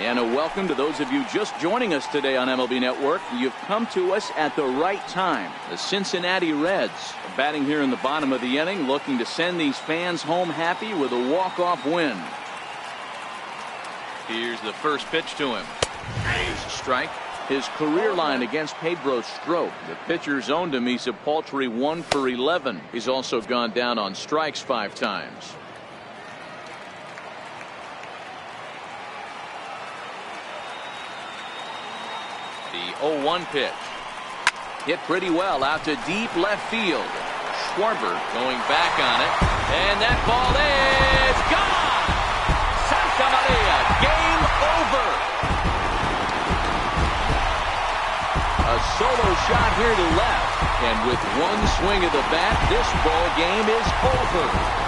And a welcome to those of you just joining us today on MLB Network. You've come to us at the right time. The Cincinnati Reds are batting here in the bottom of the inning, looking to send these fans home happy with a walk-off win. Here's the first pitch to him. Here's a strike. His career line against Pedro Strop. The pitcher zoned him. He's a paltry 1 for 11. He's also gone down on strikes 5 times. The 0-1 pitch. Hit pretty well out to deep left field. Schwarber going back on it. And that ball is gone! Santa Maria, game over! A solo shot here to left. And with one swing of the bat, this ball game is over.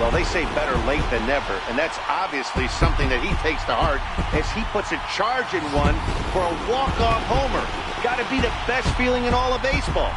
Well, they say better late than never, and that's obviously something that he takes to heart as he puts a charge in one for a walk-off homer. Got to be the best feeling in all of baseball.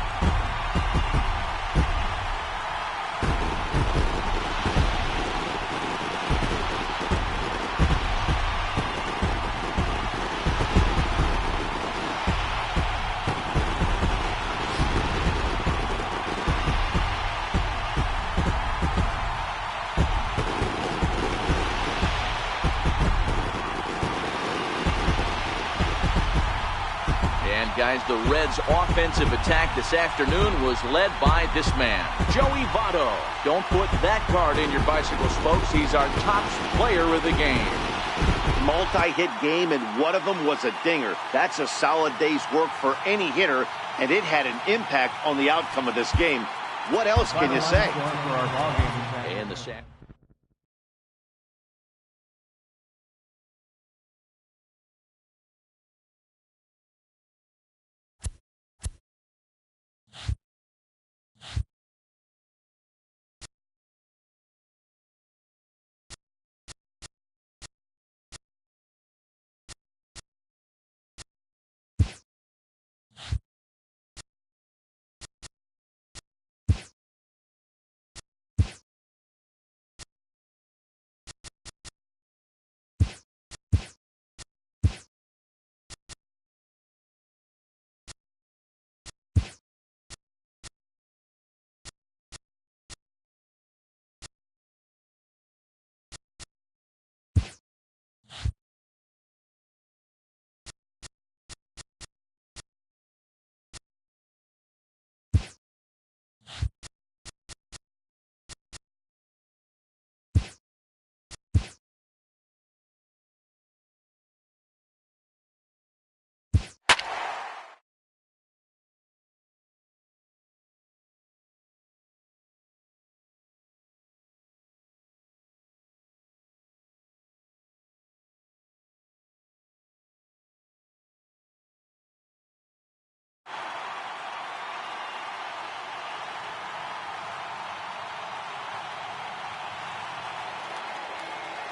Guys, the Reds' offensive attack this afternoon was led by this man, Joey Votto. Don't put that card in your bicycle spokes. He's our top player of the game. Multi-hit game, and one of them was a dinger. That's a solid day's work for any hitter, and it had an impact on the outcome of this game. What else can you say? And the sack.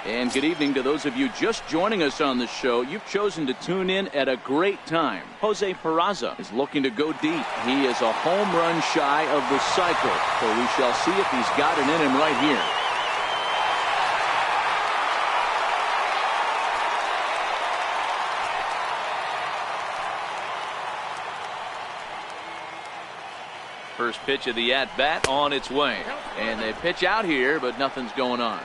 And good evening to those of you just joining us on the show. You've chosen to tune in at a great time. Jose Peraza is looking to go deep. He is a home run shy of the cycle. So we shall see if he's got it in him right here. First pitch of the at-bat on its way. And they pitch out here, but nothing's going on.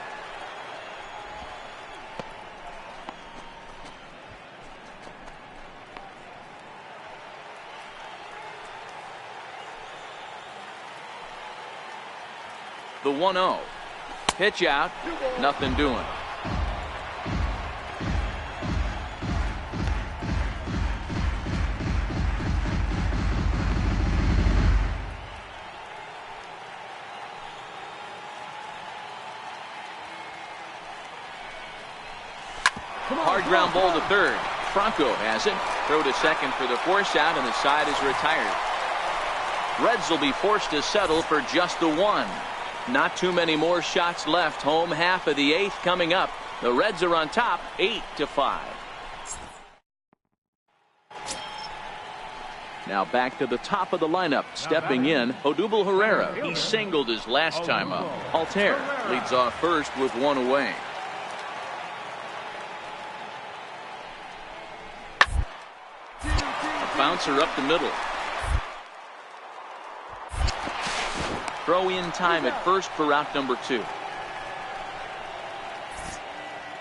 The 1-0. Pitch out. Nothing doing. Hard ground ball to third. Franco has it. Throw to second for the force out, and the side is retired. Reds will be forced to settle for just the one. Not too many more shots left. Home half of the 8th coming up. The Reds are on top 8-5. Now back to the top of the lineup. Stepping in, Odubel Herrera. He singled his last time up. Altair leads off first with one away. A bouncer up the middle. Throw in time at first for out number 2.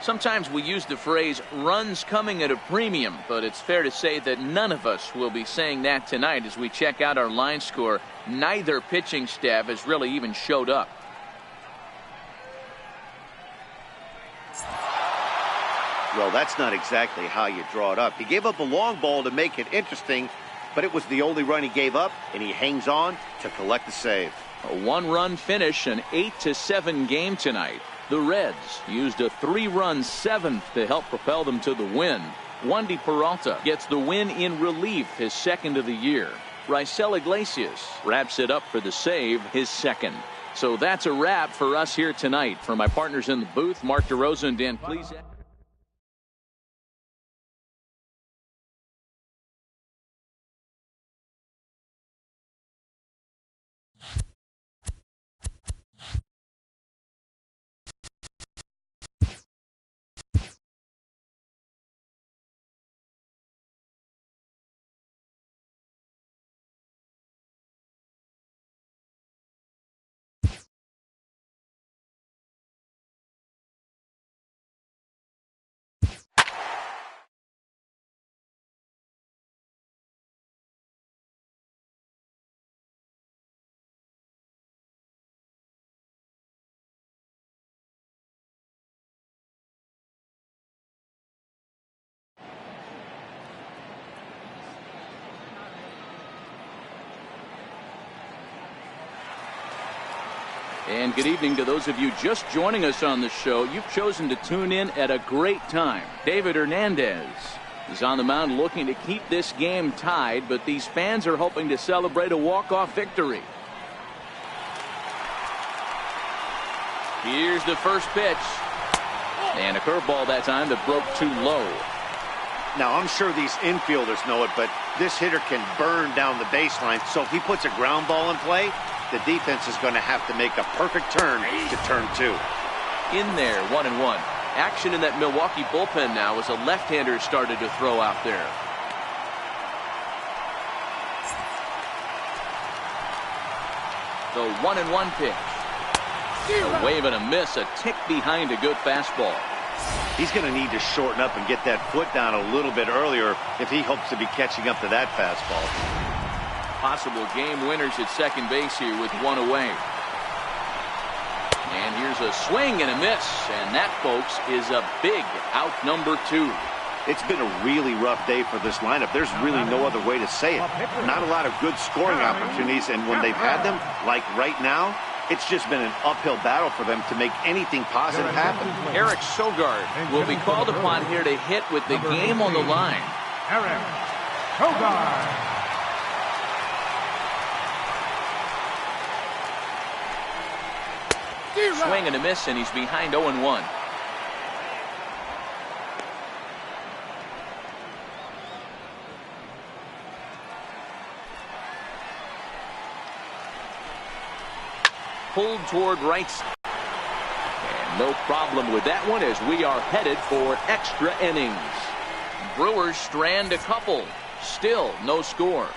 Sometimes we use the phrase runs coming at a premium, but it's fair to say that none of us will be saying that tonight as we check out our line score. Neither pitching staff has really even showed up. Well, that's not exactly how you draw it up. He gave up a long ball to make it interesting, but it was the only run he gave up, and he hangs on to collect the save. A 1-run finish, an 8-7 game tonight. The Reds used a 3-run 7th to help propel them to the win. Wandy Peralta gets the win in relief, his second of the year. Raisel Iglesias wraps it up for the save, his second. So that's a wrap for us here tonight. For my partners in the booth, Mark DeRosa and Dan Please. And good evening to those of you just joining us on the show. You've chosen to tune in at a great time. David Hernandez is on the mound looking to keep this game tied, but these fans are hoping to celebrate a walk-off victory. Here's the first pitch. And a curveball that time that broke too low. Now, I'm sure these infielders know it, but this hitter can burn down the baseline, so if he puts a ground ball in play, the defense is going to have to make a perfect turn to turn 2. In there, 1-1. Action in that Milwaukee bullpen now as a left-hander started to throw out there. The 1-1 pitch. A wave and a miss, a tick behind a good fastball. He's going to need to shorten up and get that foot down a little bit earlier if he hopes to be catching up to that fastball. Possible game winners at second base here with one away. And here's a swing and a miss. And that, folks, is a big out number 2. It's been a really rough day for this lineup. There's really no other way to say it. Not a lot of good scoring opportunities, and when they've had them, like right now, it's just been an uphill battle for them to make anything positive happen. Eric Sogard will be called upon here to hit with the game on the line. Eric Sogard. Swing and a miss, and he's behind 0-1. Pulled toward right. And no problem with that one as we are headed for extra innings. Brewers strand a couple. Still no score.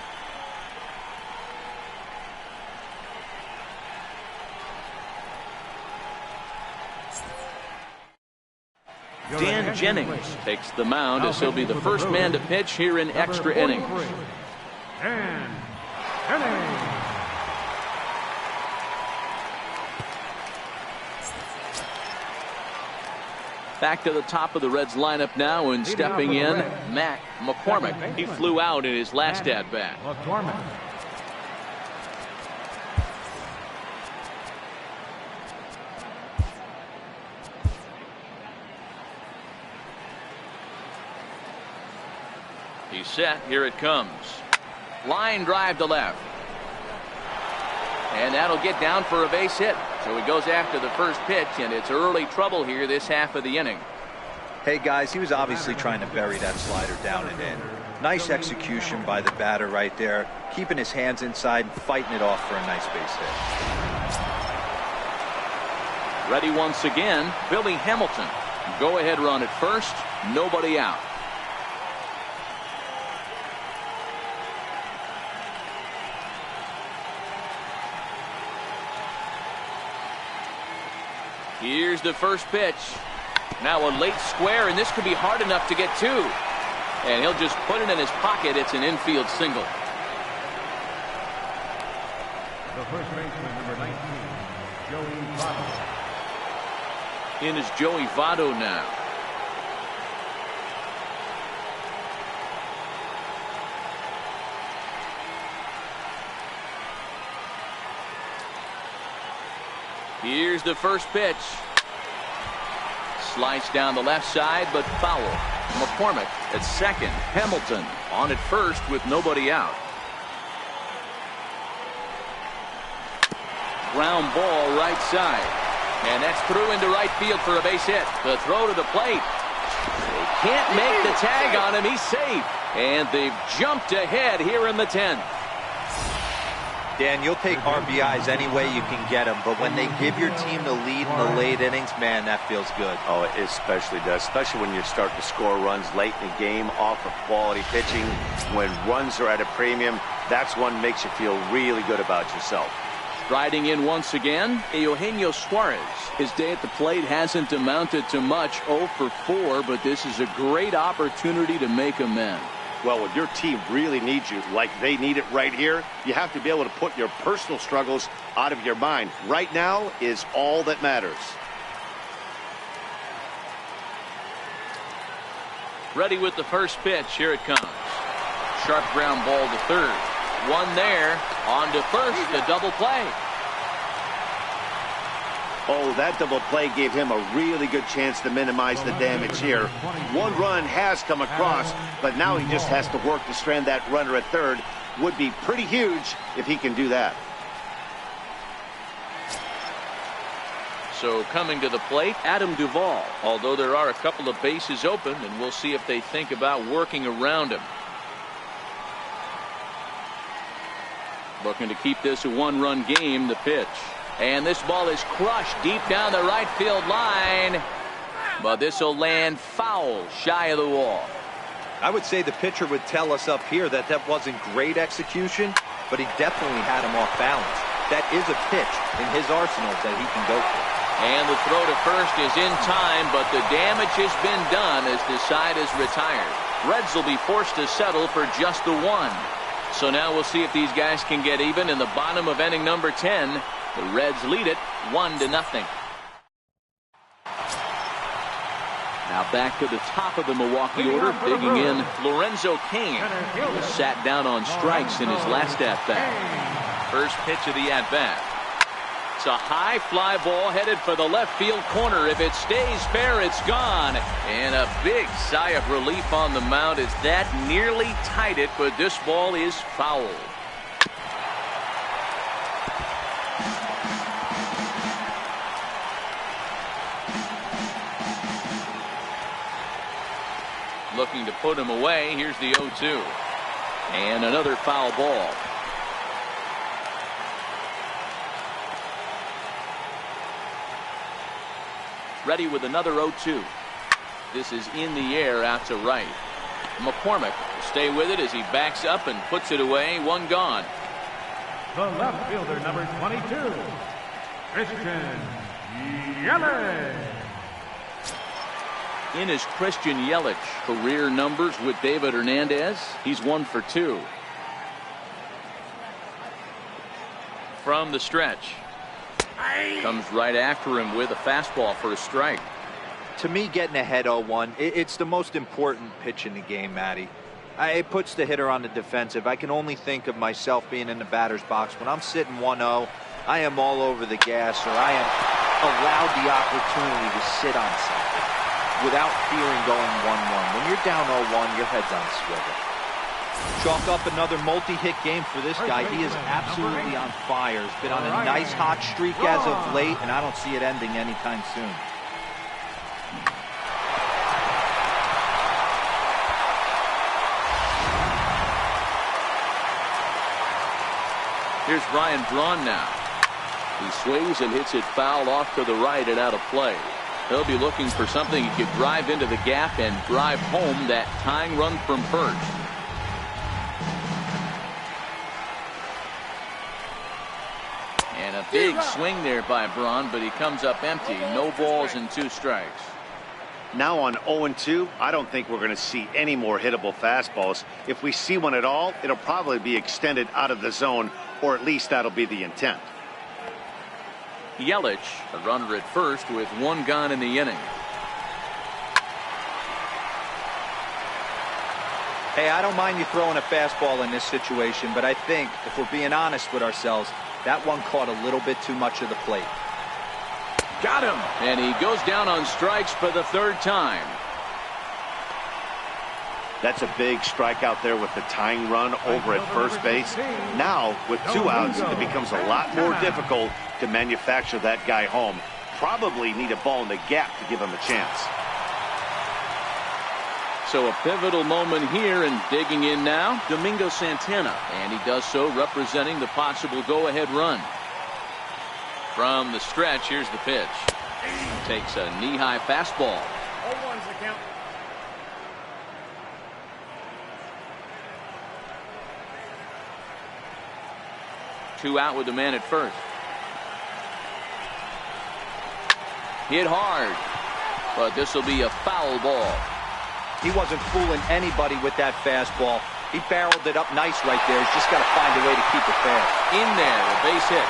Dan Jennings takes the mound as he'll be the first man to pitch here in extra innings. Dan Jennings. Back to the top of the Reds lineup now, and stepping in, Matt McCormick. He flew out in his last at-bat. He's set. Here it comes. Line drive to left. And that'll get down for a base hit. So he goes after the first pitch, and it's early trouble here this half of the inning. Hey, guys, he was obviously trying to bury that slider down and in. Nice execution by the batter right there, keeping his hands inside and fighting it off for a nice base hit. Ready once again, Billy Hamilton. Go-ahead run at first, nobody out. Here's the first pitch. Now a late square, and this could be hard enough to get to. And he'll just put it in his pocket. It's an infield single. The first baseman, number 19, Joey Votto. In is Joey Votto now. Here's the first pitch. Sliced down the left side, but foul. McCormick at second. Hamilton on at first with nobody out. Ground ball right side. And that's through into right field for a base hit. The throw to the plate. They can't make the tag on him. He's safe. And they've jumped ahead here in the 10th. Dan, you'll take RBIs any way you can get them, but when they give your team the lead in the late innings, man, that feels good. Oh, it especially does, especially when you're starting to score runs late in the game off of quality pitching. When runs are at a premium, that's one that makes you feel really good about yourself. Striding in once again, Eugenio Suarez. His day at the plate hasn't amounted to much, 0 for 4, but this is a great opportunity to make amends. Well, when your team really needs you, like they need it right here, you have to be able to put your personal struggles out of your mind. Right now is all that matters. Ready with the first pitch. Here it comes. Sharp ground ball to third. One there. On to first. A double play. Oh, that double play gave him a really good chance to minimize the damage here. One run has come across, but now he just has to work to strand that runner at third. Would be pretty huge if he can do that. So coming to the plate, Adam Duvall. Although there are a couple of bases open, and we'll see if they think about working around him. Looking to keep this a one-run game, the pitch. And this ball is crushed deep down the right field line. But this will land foul shy of the wall. I would say the pitcher would tell us up here that that wasn't great execution, but he definitely had him off balance. That is a pitch in his arsenal that he can go for. And the throw to first is in time, but the damage has been done as the side is retired. Reds will be forced to settle for just the one. So now we'll see if these guys can get even in the bottom of inning number 10. The Reds lead it 1-0. Now back to the top of the Milwaukee order, digging in Lorenzo Cain, who sat down on strikes in his last at-bat. First pitch of the at-bat. It's a high fly ball headed for the left field corner. If it stays fair, it's gone. And a big sigh of relief on the mound as that nearly tied it, but this ball is foul. Looking to put him away. Here's the 0-2. And another foul ball. Ready with another 0-2. This is in the air out to right. McCormick will stay with it as he backs up and puts it away. One gone. The left fielder, number 22, Christian Yelich. In is Christian Yelich. Career numbers with David Hernandez. He's 1 for 2. From the stretch. Comes right after him with a fastball for a strike. To me, getting ahead 0-1, it's the most important pitch in the game, Matty. It puts the hitter on the defensive. I can only think of myself being in the batter's box. When I'm sitting 1-0, I am all over the gas, or I am allowed the opportunity to sit on something without fearing going 1-1. When you're down 0-1, your head's on a swivel. Chalk up another multi-hit game for this guy. He is absolutely on fire. He's been on a nice hot streak as of late, and I don't see it ending anytime soon. Here's Ryan Braun now. He swings and hits it foul off to the right and out of play. He'll be looking for something he could drive into the gap and drive home that tying run from first. And a big swing there by Braun, but he comes up empty. No balls and 2 strikes. Now on 0-2, I don't think we're going to see any more hittable fastballs. If we see one at all, it'll probably be extended out of the zone, or at least that'll be the intent. Yelich, a runner at first with 1 gone in the inning. Hey, I don't mind you throwing a fastball in this situation, but I think if we're being honest with ourselves, that one caught a little bit too much of the plate. Got him. And he goes down on strikes for the 3rd time. That's a big strikeout there with the tying run over at first base. Now, with 2 outs, it becomes a lot more difficult to manufacture that guy home. Probably need a ball in the gap to give him a chance. So a pivotal moment here, and digging in now, Domingo Santana. And he does so representing the possible go-ahead run. From the stretch, here's the pitch. Takes a knee-high fastball. 0-1's the count. Two out with the man at first. Hit hard, but this will be a foul ball. He wasn't fooling anybody with that fastball. He barreled it up nice right there. He's just got to find a way to keep it fair. In there, a base hit.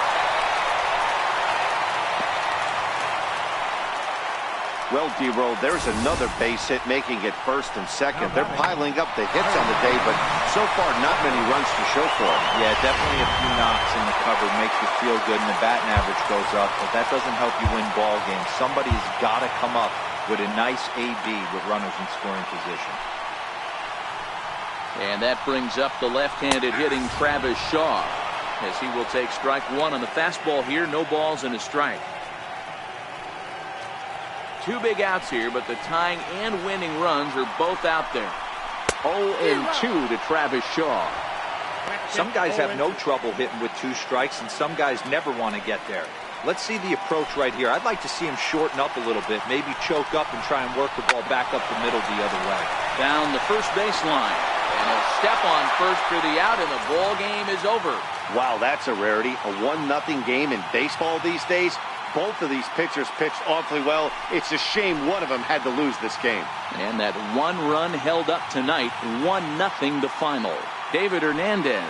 Well, D-Roll, there's another base hit, making it first and second. They're piling up the hits on the day, but so far not many runs to show for it. Yeah, definitely a few knocks in the cover makes you feel good, and the batting average goes up, but that doesn't help you win ball games. Somebody's got to come up with a nice AB with runners in scoring position. And that brings up the left-handed hitting Travis Shaw, as he will take strike 1 on the fastball here. No balls and a strike. 2 big outs here, but the tying and winning runs are both out there. 0-2 to Travis Shaw. Some guys have no trouble hitting with 2 strikes, and some guys never want to get there. Let's see the approach right here. I'd like to see him shorten up a little bit, maybe choke up and try and work the ball back up the middle the other way. Down the first baseline, and he'll step on first for the out, and the ball game is over. Wow, that's a rarity. A 1-0 game in baseball these days. Both of these pitchers pitched awfully well. It's a shame one of them had to lose this game. And that 1 run held up tonight, 1-0 the final. David Hernandez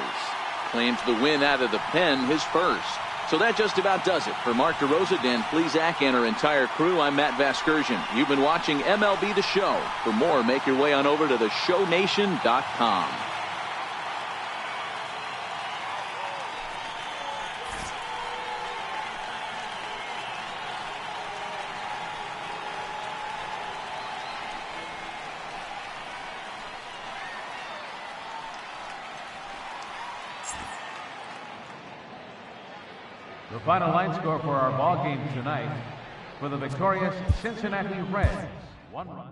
claims the win out of the pen, his first. So that just about does it. For Mark DeRosa, Dan Plesac, and our entire crew, I'm Matt Vasgersian. You've been watching MLB The Show. For more, make your way on over to theshownation.com. The final line score for our ball game tonight: for the victorious Cincinnati Reds, 1 run.